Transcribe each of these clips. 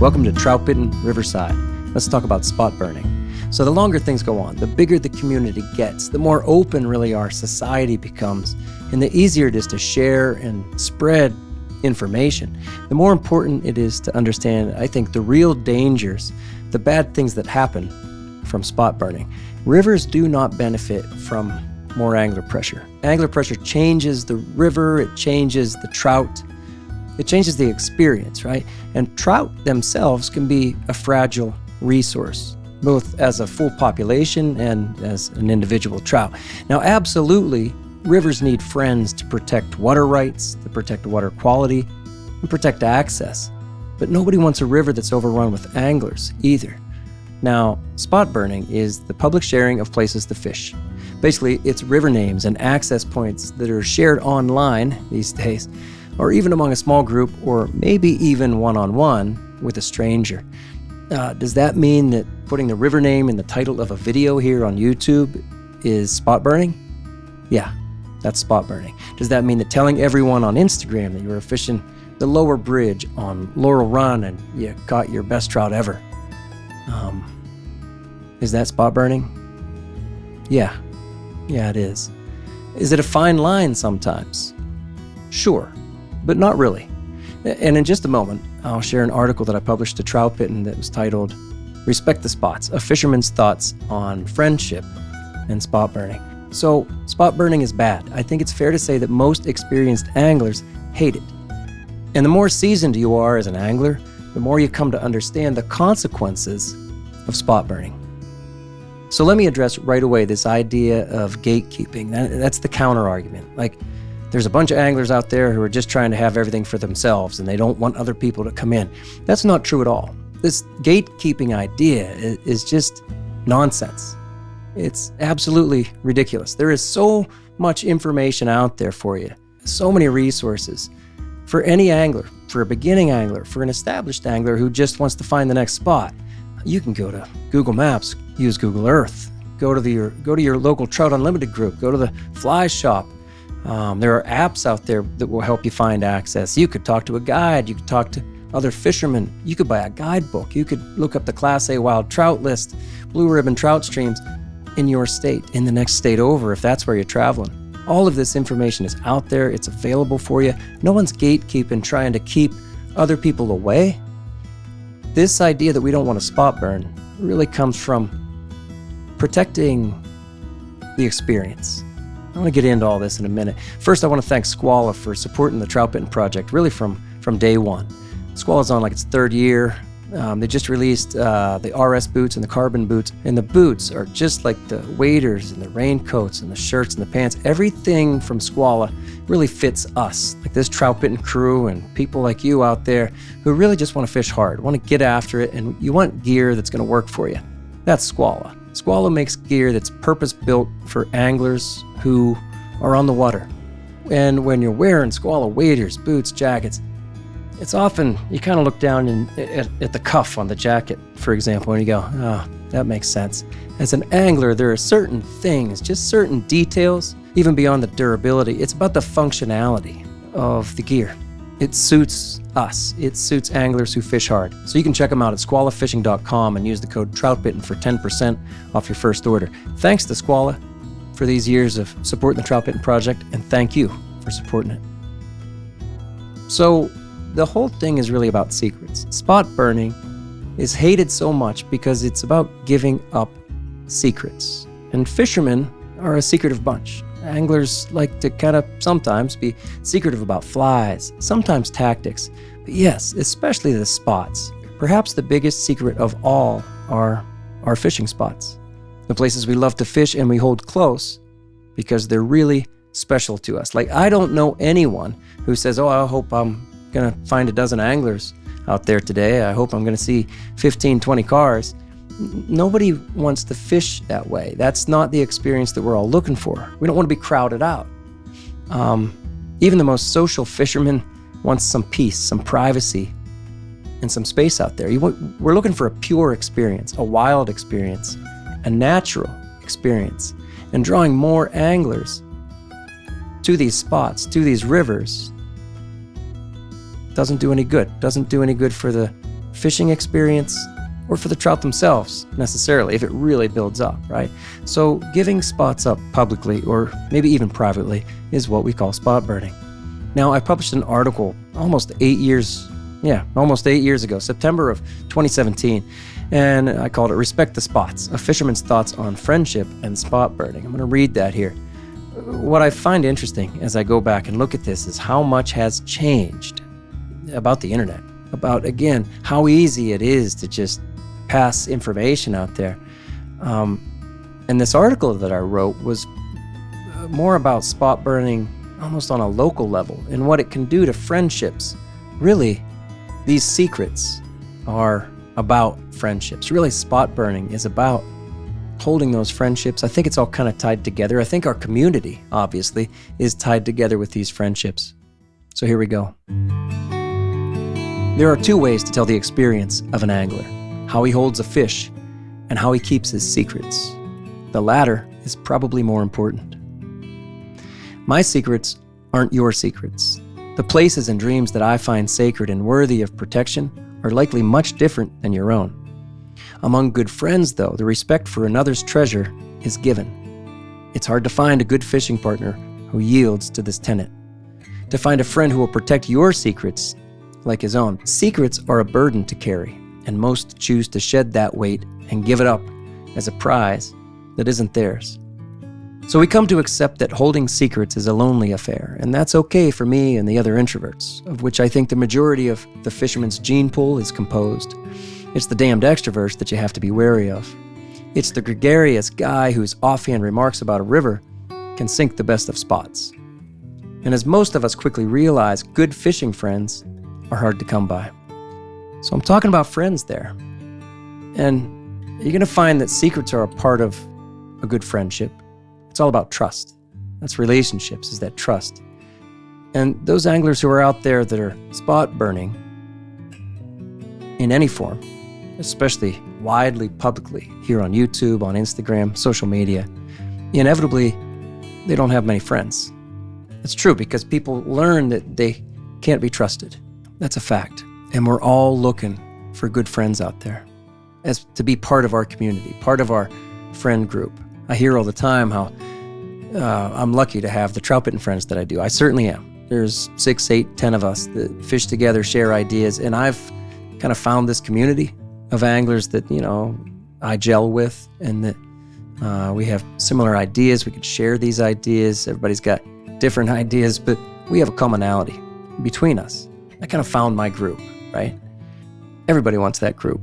Welcome to Troutbitten, Riverside. Let's talk about spot burning. So the longer things go on, the bigger the community gets, the more open really our society becomes, and the easier it is to share and spread information. The more important it is to understand, I think, the real dangers, the bad things that happen from spot burning. Rivers do not benefit from more angler pressure. Angler pressure changes the river, it changes the trout, it changes the experience, right? And trout themselves can be a fragile resource, both as a full population and as an individual trout. Now, absolutely, rivers need friends to protect water rights, to protect water quality, and protect access. But nobody wants a river that's overrun with anglers either. Now, spot burning is the public sharing of places to fish. Basically, it's river names and access points that are shared online these days, or even among a small group, or maybe even one-on-one with a stranger. Does that mean that putting the river name in the title of a video here on YouTube is spot burning? Yeah, that's spot burning. Does that mean that telling everyone on Instagram that you were fishing the lower bridge on Laurel Run and you caught your best trout ever? Is that spot burning? Yeah, it is. Is it a fine line sometimes? Sure, but not really. And in just a moment, I'll share an article that I published to Troutbitten that was titled, Respect the Spots, a Fisherman's Thoughts on Friendship and Spot Burning. So, spot burning is bad. I think it's fair to say that most experienced anglers hate it. And the more seasoned you are as an angler, the more you come to understand the consequences of spot burning. So let me address right away this idea of gatekeeping. That's the counter argument. Like, there's a bunch of anglers out there who are just trying to have everything for themselves and they don't want other people to come in. That's not true at all. This gatekeeping idea is just nonsense. It's absolutely ridiculous. There is so much information out there for you, so many resources for any angler, for a beginning angler, for an established angler who just wants to find the next spot. You can go to Google Maps, use Google Earth, go to your local Trout Unlimited group, go to the fly shop. There are apps out there that will help you find access. You could talk to a guide. You could talk to other fishermen. You could buy a guidebook. You could look up the Class A wild trout list, blue ribbon trout streams in your state, in the next state over, if that's where you're traveling. All of this information is out there. It's available for you. No one's gatekeeping, trying to keep other people away. This idea that we don't want to spot burn really comes from protecting the experience. I want to get into all this in a minute. First, I want to thank Skwala for supporting the Troutbitten project, really from day one. Skwala's on like its third year. They just released the RS boots and the carbon boots, and the boots are just like the waders and the raincoats and the shirts and the pants. Everything from Skwala really fits us, like this Troutbitten crew and people like you out there who really just want to fish hard, want to get after it, and you want gear that's going to work for you. That's Skwala. Skwala makes gear that's purpose-built for anglers who are on the water. And when you're wearing Skwala waders, boots, jackets, it's often, you kind of look down at the cuff on the jacket, for example, and you go, oh, that makes sense. As an angler, there are certain things, just certain details, even beyond the durability. It's about the functionality of the gear. It suits us. It suits anglers who fish hard. So you can check them out at skwalafishing.com and use the code Troutbitten for 10% off your first order. Thanks to Skwala for these years of supporting the Troutbitten project, and thank you for supporting it. So the whole thing is really about secrets. Spot burning is hated so much because it's about giving up secrets. And fishermen are a secretive bunch. Anglers like to kind of sometimes be secretive about flies, sometimes tactics, but yes, especially the spots. Perhaps the biggest secret of all are our fishing spots. The places we love to fish and we hold close because they're really special to us. Like, I don't know anyone who says, oh, I hope I'm going to find a dozen anglers out there today. I hope I'm going to see 15, 20 cars. Nobody wants to fish that way. That's not the experience that we're all looking for. We don't want to be crowded out. Even the most social fisherman wants some peace, some privacy, and some space out there. We're looking for a pure experience, a wild experience, a natural experience. And drawing more anglers to these spots, to these rivers, doesn't do any good. Doesn't do any good for the fishing experience or for the trout themselves necessarily, if it really builds up, right? So giving spots up publicly or maybe even privately is what we call spot burning. Now, I published an article almost 8 years ago, September of 2017, and I called it Respect the Spots, A Fisherman's Thoughts on Friendship and Spot Burning. I'm going to read that here. What I find interesting as I go back and look at this is how much has changed about the internet, about, again, how easy it is to just pass information out there. And this article that I wrote was more about spot burning almost on a local level and what it can do to friendships. Really, these secrets are about friendships. Really, spot burning is about holding those friendships. I think it's all kind of tied together. I think our community, obviously, is tied together with these friendships. So here we go. There are two ways to tell the experience of an angler: how he holds a fish and how he keeps his secrets. The latter is probably more important. My secrets aren't your secrets. The places and dreams that I find sacred and worthy of protection are likely much different than your own. Among good friends, though, the respect for another's treasure is given. It's hard to find a good fishing partner who yields to this tenet. To find a friend who will protect your secrets like his own. Secrets are a burden to carry, and most choose to shed that weight and give it up as a prize that isn't theirs. So we come to accept that holding secrets is a lonely affair, and that's okay for me and the other introverts, of which I think the majority of the fisherman's gene pool is composed. It's the damned extroverts that you have to be wary of. It's the gregarious guy whose offhand remarks about a river can sink the best of spots. And as most of us quickly realize, good fishing friends are hard to come by. So I'm talking about friends there. And you're going to find that secrets are a part of a good friendship. It's all about trust. That's relationships, is that trust. And those anglers who are out there that are spot burning in any form, especially widely, publicly, here on YouTube, on Instagram, social media, inevitably, they don't have many friends. It's true, because people learn that they can't be trusted. That's a fact. And we're all looking for good friends out there, as to be part of our community, part of our friend group. I hear all the time how I'm lucky to have the Troutbitten friends that I do. I certainly am. There's 6, 8, 10 of us that fish together, share ideas, and I've kind of found this community of anglers that, I gel with, and that we have similar ideas. We can share these ideas. Everybody's got different ideas, but we have a commonality between us. I kind of found my group, right? Everybody wants that group.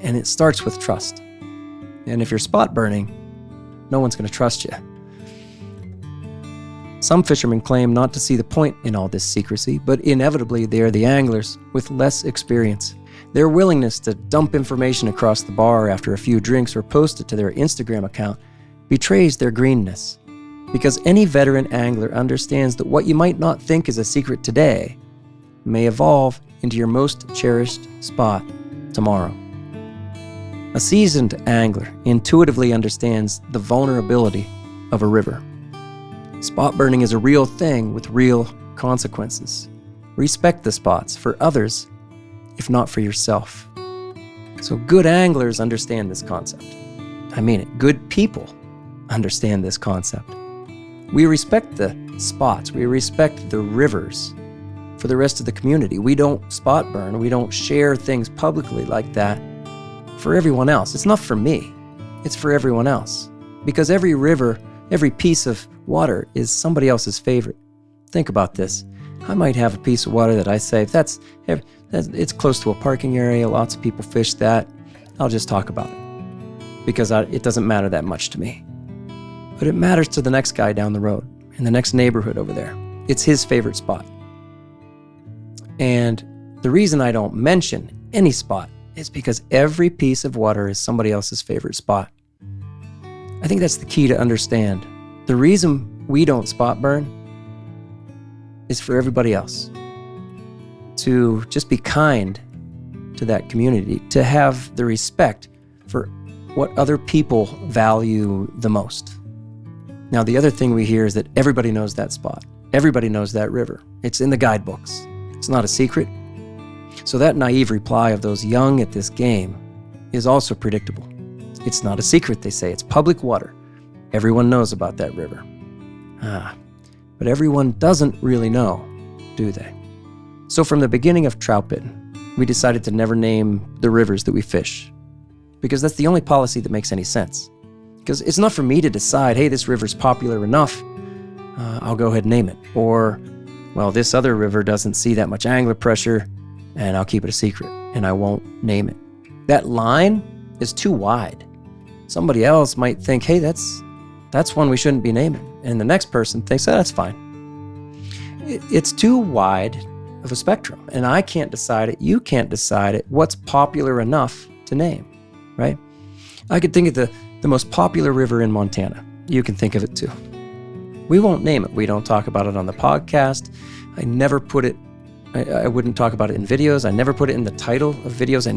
And it starts with trust. And if you're spot burning, no one's going to trust you. Some fishermen claim not to see the point in all this secrecy, but inevitably they are the anglers with less experience. Their willingness to dump information across the bar after a few drinks or post it to their Instagram account betrays their greenness. Because any veteran angler understands that what you might not think is a secret today may evolve into your most cherished spot tomorrow. A seasoned angler intuitively understands the vulnerability of a river. Spot burning is a real thing with real consequences. Respect the spots for others, if not for yourself. So good anglers understand this concept. I mean it. Good people understand this concept. We respect the spots. We respect the rivers for the rest of the community. We don't spot burn. We don't share things publicly like that for everyone else. It's not for me. It's for everyone else. Because every river, every piece of water is somebody else's favorite. Think about this. I might have a piece of water that I say, it's close to a parking area, lots of people fish that, I'll just talk about it. Because it doesn't matter that much to me. But it matters to the next guy down the road, in the next neighborhood over there. It's his favorite spot. And the reason I don't mention any spot is because every piece of water is somebody else's favorite spot. I think that's the key to understand. The reason we don't spot burn is for everybody else. To just be kind to that community, to have the respect for what other people value the most. Now, the other thing we hear is that everybody knows that spot. Everybody knows that river. It's in the guidebooks. It's not a secret. So that naive reply of those young at this game is also predictable. It's not a secret, they say. It's public water. Everyone knows about that river. But everyone doesn't really know, do they? So from the beginning of Troutbitten, we decided to never name the rivers that we fish, because that's the only policy that makes any sense. Because it's not for me to decide, hey, this river's popular enough, I'll go ahead and name it. Or, well, this other river doesn't see that much angler pressure, and I'll keep it a secret, and I won't name it. That line is too wide. Somebody else might think, hey, that's one we shouldn't be naming. And the next person thinks, oh, that's fine. It's too wide of a spectrum, and I can't decide it. You can't decide it. What's popular enough to name, right? I could think of the most popular river in Montana. You can think of it too. We won't name it. We don't talk about it on the podcast. I never put it, I wouldn't talk about it in videos. I never put it in the title of videos.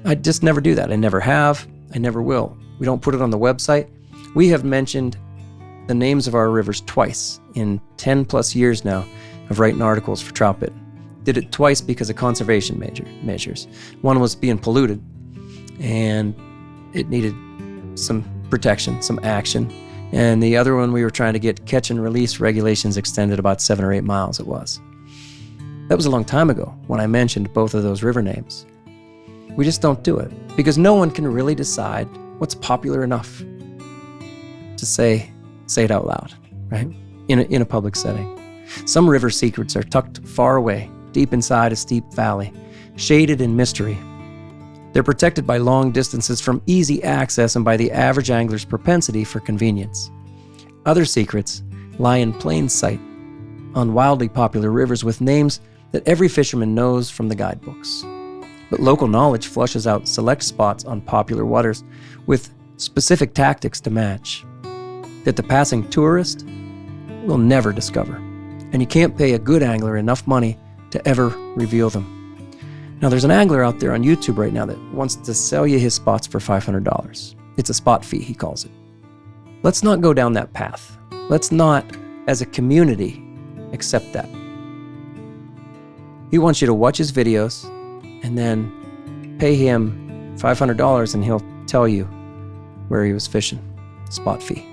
I just never do that. I never have. I never will. We don't put it on the website. We have mentioned the names of our rivers twice in 10 plus years now of writing articles for Troutbitten. Did it twice because of conservation measures. One was being polluted, and it needed some protection, some action. And the other one, we were trying to get catch and release regulations extended about 7 or 8 miles it was. That was a long time ago when I mentioned both of those river names. We just don't do it because no one can really decide what's popular enough to say it out loud, right? In a public setting. Some river secrets are tucked far away, deep inside a steep valley, shaded in mystery. They're protected by long distances from easy access and by the average angler's propensity for convenience. Other secrets lie in plain sight on wildly popular rivers with names that every fisherman knows from the guidebooks. But local knowledge flushes out select spots on popular waters with specific tactics to match that the passing tourist will never discover. And you can't pay a good angler enough money to ever reveal them. Now, there's an angler out there on YouTube right now that wants to sell you his spots for $500. It's a spot fee, he calls it. Let's not go down that path. Let's not, as a community, accept that. He wants you to watch his videos and then pay him $500 and he'll tell you where he was fishing. Spot fee.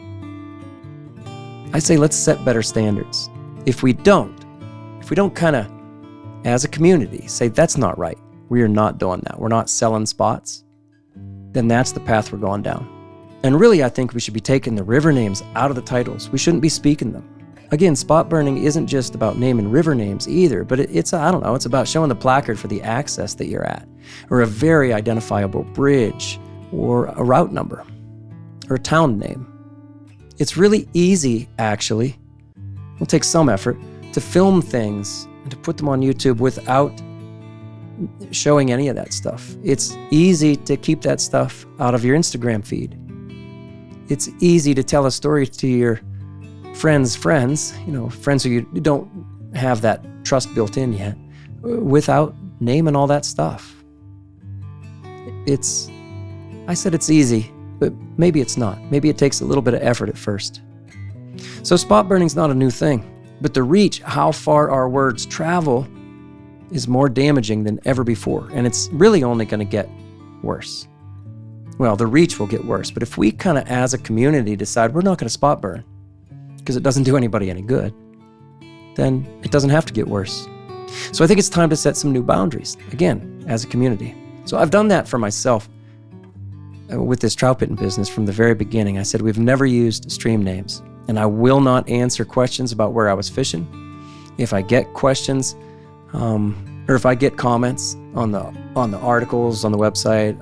I say let's set better standards. If we don't kind of, as a community, say that's not right, we are not doing that, we're not selling spots, then that's the path we're going down. And really, I think we should be taking the river names out of the titles. We shouldn't be speaking them. Again, spot burning isn't just about naming river names either, but it's about showing the placard for the access that you're at, or a very identifiable bridge, or a route number, or a town name. It's really easy, actually. It'll take some effort to film things and to put them on YouTube without showing any of that stuff. It's easy to keep that stuff out of your Instagram feed. It's easy to tell a story to your friends' friends who you don't have that trust built in yet, without naming all that stuff. I said it's easy, but maybe it's not. Maybe it takes a little bit of effort at first. So spot burning's not a new thing, but the reach, how far our words travel, is more damaging than ever before, and it's really only going to get worse. Well, the reach will get worse, but if we kind of, as a community, decide we're not going to spot burn because it doesn't do anybody any good, then it doesn't have to get worse. So I think it's time to set some new boundaries, again, as a community. So I've done that for myself with this Troutbitten business from the very beginning. I said we've never used stream names, and I will not answer questions about where I was fishing. If I get questions, or if I get comments on the articles on the website,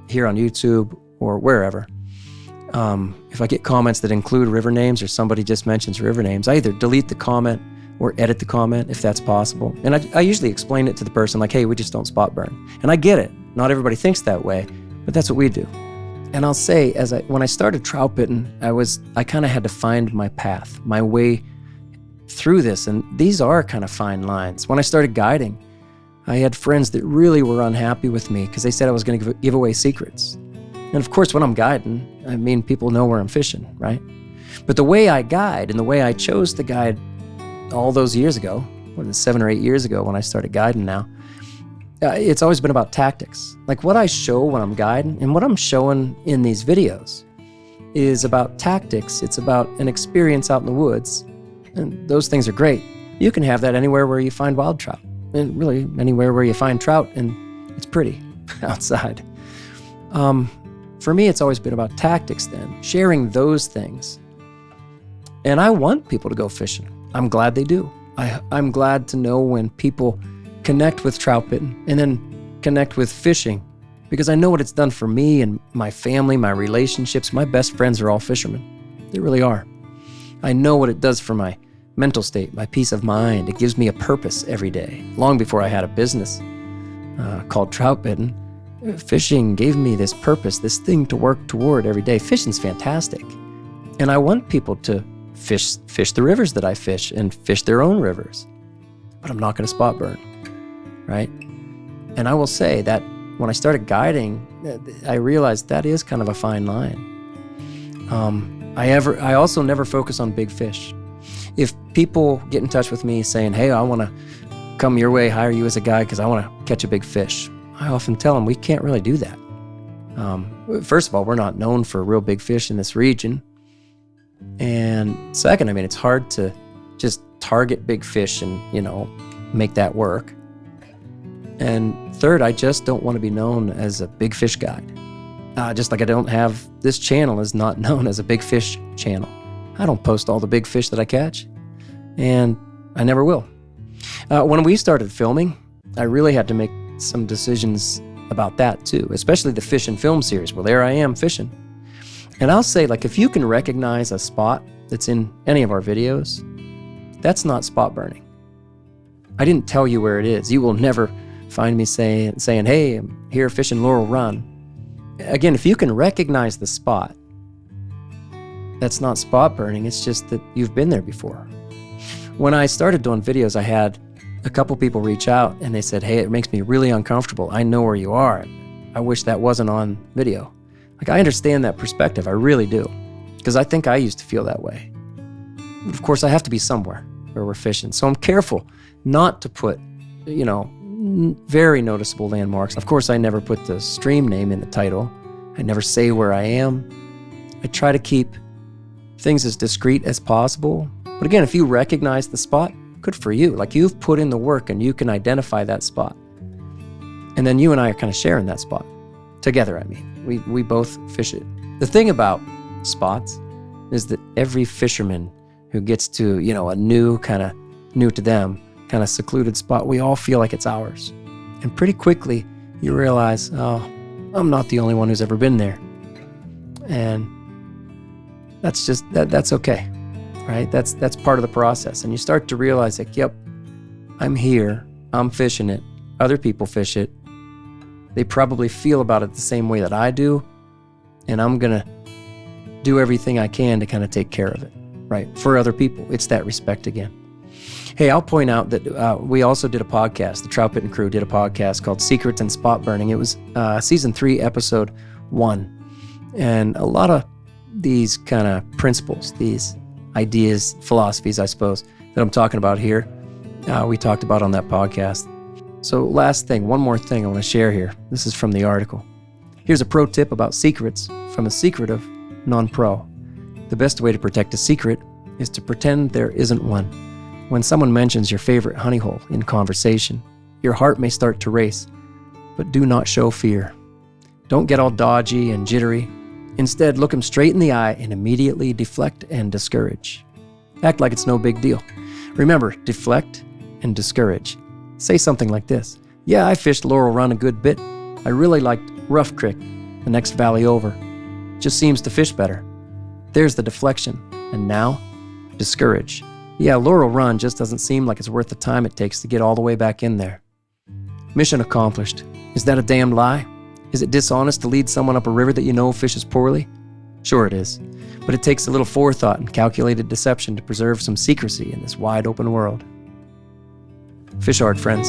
here on YouTube or wherever, if I get comments that include river names or somebody just mentions river names, I either delete the comment or edit the comment if that's possible. And I usually explain it to the person like, hey, we just don't spot burn. And I get it. Not everybody thinks that way, but that's what we do. And I'll say, when I started Troutbitten, I kind of had to find my path, my way through this. And these are kind of fine lines. When I started guiding, I had friends that really were unhappy with me because they said I was going to give away secrets. And of course, when I'm guiding, I mean, people know where I'm fishing, right? But the way I guide and the way I chose to guide all those years ago, 7 or 8 years ago when I started guiding now, It's always been about tactics. Like what I show when I'm guiding and what I'm showing in these videos is about tactics. It's about an experience out in the woods. And those things are great. You can have that anywhere where you find wild trout, and really anywhere where you find trout and it's pretty outside. For me, it's always been about tactics then, sharing those things. And I want people to go fishing. I'm glad they do. I'm glad to know when people connect with Troutbitten and then connect with fishing, because I know what it's done for me and my family, my relationships. My best friends are all fishermen. They really are. I know what it does for my mental state, my peace of mind. It gives me a purpose every day. Long before I had a business called Troutbitten, fishing gave me this purpose, this thing to work toward every day. Fishing's fantastic. And I want people to fish the rivers that I fish and fish their own rivers. But I'm not going to spot burn, right? And I will say that when I started guiding, I realized that is kind of a fine line. I also never focus on big fish. If people get in touch with me saying, hey, I want to come your way, hire you as a guide because I want to catch a big fish, I often tell them we can't really do that. First of all, we're not known for real big fish in this region. And second, it's hard to just target big fish and, make that work. And third, I just don't want to be known as a big fish guide. Just like I don't have, this channel is not known as a big fish channel. I don't post all the big fish that I catch, and I never will. When we started filming, I really had to make some decisions about that too, especially the fish and film series. Well, there I am fishing. And I'll say, if you can recognize a spot that's in any of our videos, that's not spot burning. I didn't tell you where it is. You will never find me saying, hey, I'm here fishing Laurel Run. Again, if you can recognize the spot, that's not spot burning. It's just that you've been there before. When I started doing videos, I had a couple people reach out and they said, hey, it makes me really uncomfortable. I know where you are. I wish that wasn't on video. I understand that perspective. I really do. Because I think I used to feel that way. But of course, I have to be somewhere where we're fishing. So I'm careful not to put, very noticeable landmarks. Of course, I never put the stream name in the title. I never say where I am. I try to keep things as discreet as possible. But again, if you recognize the spot, good for you. You've put in the work and you can identify that spot. And then you and I are kind of sharing that spot. Together, We both fish it. The thing about spots is that every fisherman who gets to, a new to them, kind of secluded spot, we all feel like it's ours. And pretty quickly, you realize, oh, I'm not the only one who's ever been there. And that's just, that's okay, right? That's part of the process. And you start to realize yep, I'm here, I'm fishing it, other people fish it. They probably feel about it the same way that I do. And I'm going to do everything I can to kind of take care of it, right? For other people. It's that respect again. Hey, I'll point out that we also did a podcast. The Troutbitten crew did a podcast called Secrets in Spot Burning. It was season 3, episode 1. And a lot of these kind of principles, these ideas, philosophies, I suppose, that I'm talking about here, we talked about on that podcast. So last thing, one more thing I want to share here. This is from the article. Here's a pro tip about secrets from a secretive non-pro. The best way to protect a secret is to pretend there isn't one. When someone mentions your favorite honey hole in conversation, your heart may start to race, but do not show fear. Don't get all dodgy and jittery. Instead, look them straight in the eye and immediately deflect and discourage. Act like it's no big deal. Remember, deflect and discourage. Say something like this. Yeah, I fished Laurel Run a good bit. I really liked Rough Creek, the next valley over. Just seems to fish better. There's the deflection. And now, discourage. Yeah, Laurel Run just doesn't seem like it's worth the time it takes to get all the way back in there. Mission accomplished. Is that a damned lie? Is it dishonest to lead someone up a river that you know fishes poorly? Sure it is. But it takes a little forethought and calculated deception to preserve some secrecy in this wide open world. Fish hard, friends.